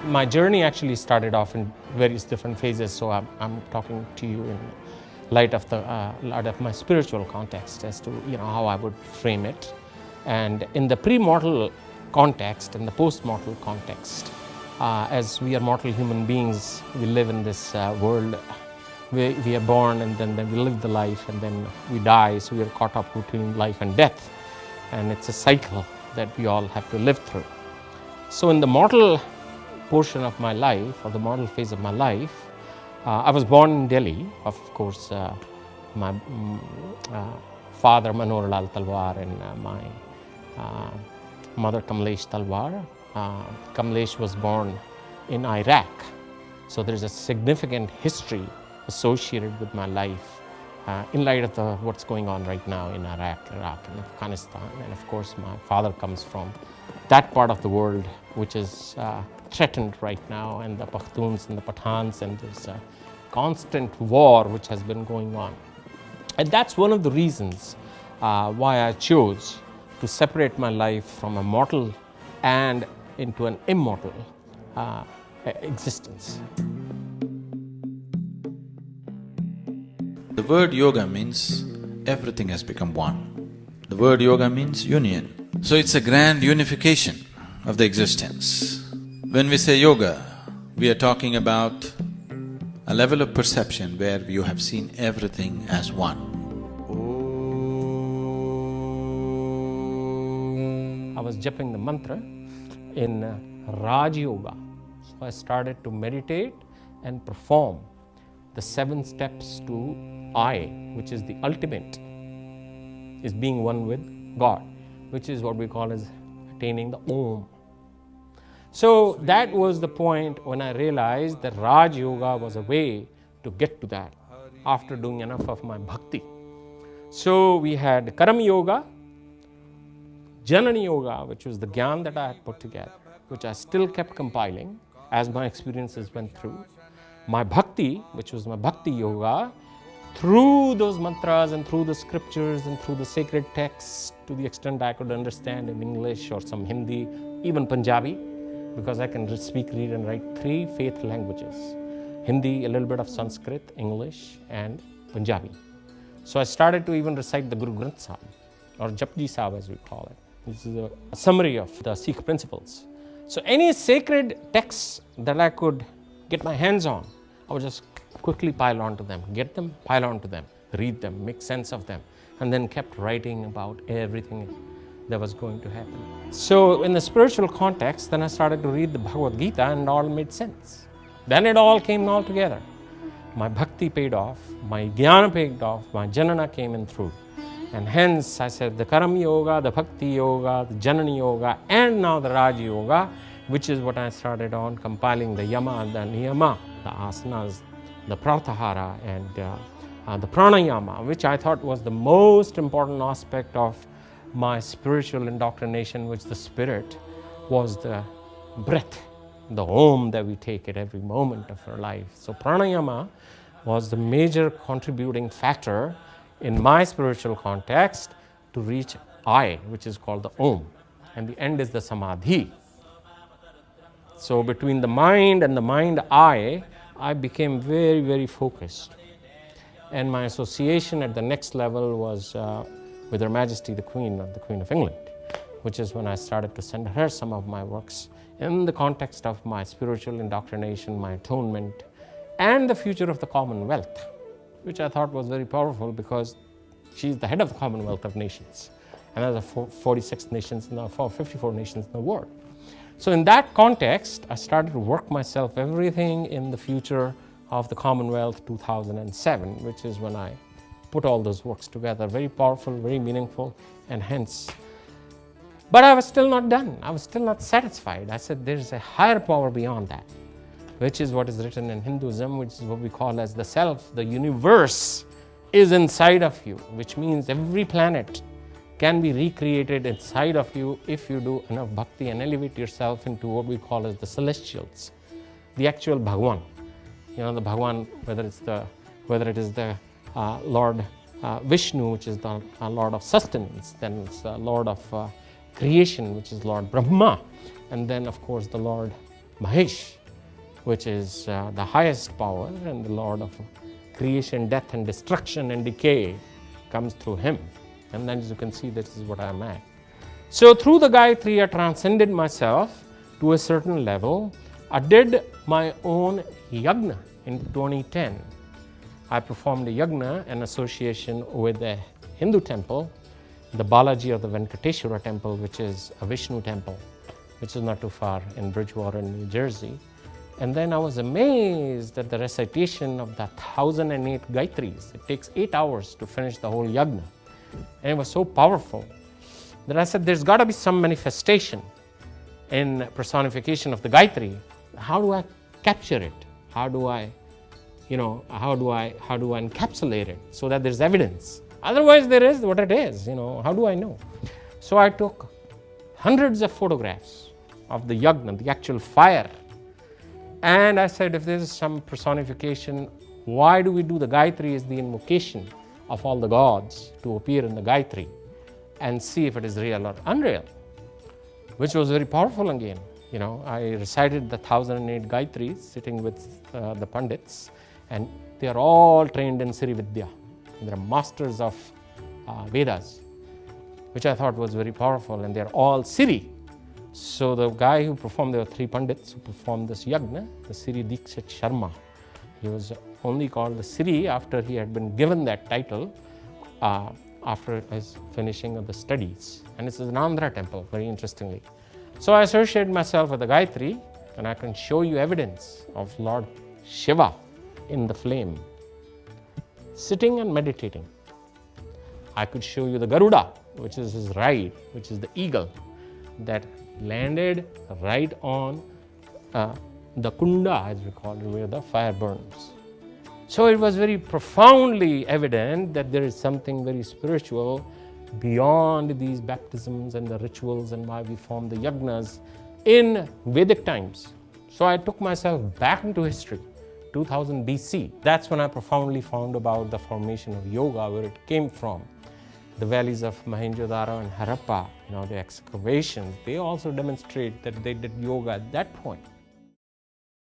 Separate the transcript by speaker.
Speaker 1: My journey actually started off in various different phases, so I'm talking to you in light of my spiritual context as to how I would frame it. And in the pre-mortal context and the post-mortal context, as we are mortal human beings, we live in this world. We are born, and then we live the life, and then we die, so we are caught up between life and death. And it's a cycle that we all have to live through. So in the mortal portion of my life, or the mortal phase of my life, I was born in Delhi. Of course, my father Manohar Lal Talwar and my mother Kamlesh Talwar. Kamlesh was born in Iraq. So there's a significant history associated with my life in light of what's going on right now in Iraq and Afghanistan. And of course, my father comes from that part of the world which is threatened right now, and the Pakhtuns and the Pathans, and there's a constant war which has been going on. And that's one of the reasons why I chose to separate my life from a mortal and into an immortal existence.
Speaker 2: The word yoga means everything has become one. The word yoga means union. So it's a grand unification of the existence. When we say yoga, we are talking about a level of perception where you have seen everything as one.
Speaker 1: I was japping the mantra in Raj Yoga. So I started to meditate and perform the 7 steps to I, which is the ultimate, is being one with God, which is what we call as attaining the Om. So that was the point when I realized that Raj Yoga was a way to get to that after doing enough of my bhakti. So we had Karam Yoga, Janani Yoga, which was the Gyan that I had put together, which I still kept compiling as my experiences went through. My Bhakti, which was my Bhakti Yoga, through those mantras and through the scriptures and through the sacred texts, to the extent I could understand in English or some Hindi, even Punjabi, because I can speak, read and write 3 faith languages: Hindi, a little bit of Sanskrit, English and Punjabi. So I started to even recite the Guru Granth Sahib, or Japji Sahib as we call it. This is a summary of the Sikh principles. So any sacred texts that I could get my hands on, I would just quickly pile onto them, get them, pile onto them, read them, make sense of them, and then kept writing about everything that was going to happen. So in the spiritual context, then I started to read the Bhagavad Gita, and it all made sense. Then it all came all together. My bhakti paid off, my jnana paid off, my janana came in through. And hence I said the Karam Yoga, the Bhakti Yoga, the Janani Yoga, and now the Raj Yoga, which is what I started on, compiling the Yama, the Niyama, the Asanas, the Pratyahara, and the Pranayama, which I thought was the most important aspect of my spiritual indoctrination, which the spirit was the breath, the Om that we take at every moment of our life. So Pranayama was the major contributing factor in my spiritual context to reach I, which is called the Om, and the end is the Samadhi. So between the mind and the mind I became very, very focused. And my association at the next level was with Her Majesty the Queen of England, which is when I started to send her some of my works in the context of my spiritual indoctrination, my atonement, and the future of the Commonwealth, which I thought was very powerful because she's the head of the Commonwealth of Nations, and there's 46 nations now, 54 nations in the world. So in that context, I started to work myself everything in the future of the Commonwealth 2007, which is when I put all those works together. Very powerful, very meaningful, and hence. But I was still not done. I was still not satisfied. I said there's a higher power beyond that, which is what is written in Hinduism, which is what we call as the self. The universe is inside of you, which means every planet can be recreated inside of you if you do enough bhakti and elevate yourself into what we call as the celestials, the actual Bhagwan. The Bhagwan, whether it is the Lord Vishnu, which is the Lord of sustenance, then it's the Lord of creation, which is Lord Brahma, and then of course the Lord Mahesh, which is the highest power, and the Lord of creation, death, and destruction and decay comes through him. And then, as you can see, this is what I am at. So through the Gayatri, I transcended myself to a certain level. I did my own yagna in 2010. I performed a yagna in association with the Hindu temple, the Balaji or the Venkateshwara temple, which is a Vishnu temple, which is not too far in Bridgewater, New Jersey. And then I was amazed at the recitation of the 1008 Gayatris. It takes 8 hours to finish the whole yagna. And it was so powerful that I said, there's got to be some manifestation in personification of the Gayatri. How do I capture it? How do I encapsulate it so that there's evidence? Otherwise, there is what it is. How do I know? So I took hundreds of photographs of the yagna, the actual fire. And I said, if there is some personification, why do we do the Gayatri as the invocation of all the gods to appear in the Gayatri and see if it is real or unreal, which was very powerful again. I recited the 1008 Gayatris sitting with the Pandits, and they are all trained in Sri Vidya. They are masters of Vedas, which I thought was very powerful, and they are all Siri. So the guy who performed, there were 3 Pandits who performed this yagna, the Siri Dikshit Sharma. He was only called the Siri after he had been given that title after his finishing of the studies. And this is an Andhra temple, very interestingly. So I associate myself with the Gayatri, and I can show you evidence of Lord Shiva in the flame, sitting and meditating. I could show you the Garuda, which is his ride, which is the eagle that landed right on the kunda, as we call it, where the fire burns. So it was very profoundly evident that there is something very spiritual beyond these baptisms and the rituals and why we form the yagnas in Vedic times. So I took myself back into history, 2000 BC. That's when I profoundly found about the formation of yoga, where it came from. The valleys of Mohenjo-daro and Harappa, the excavations, they also demonstrate that they did yoga at that point.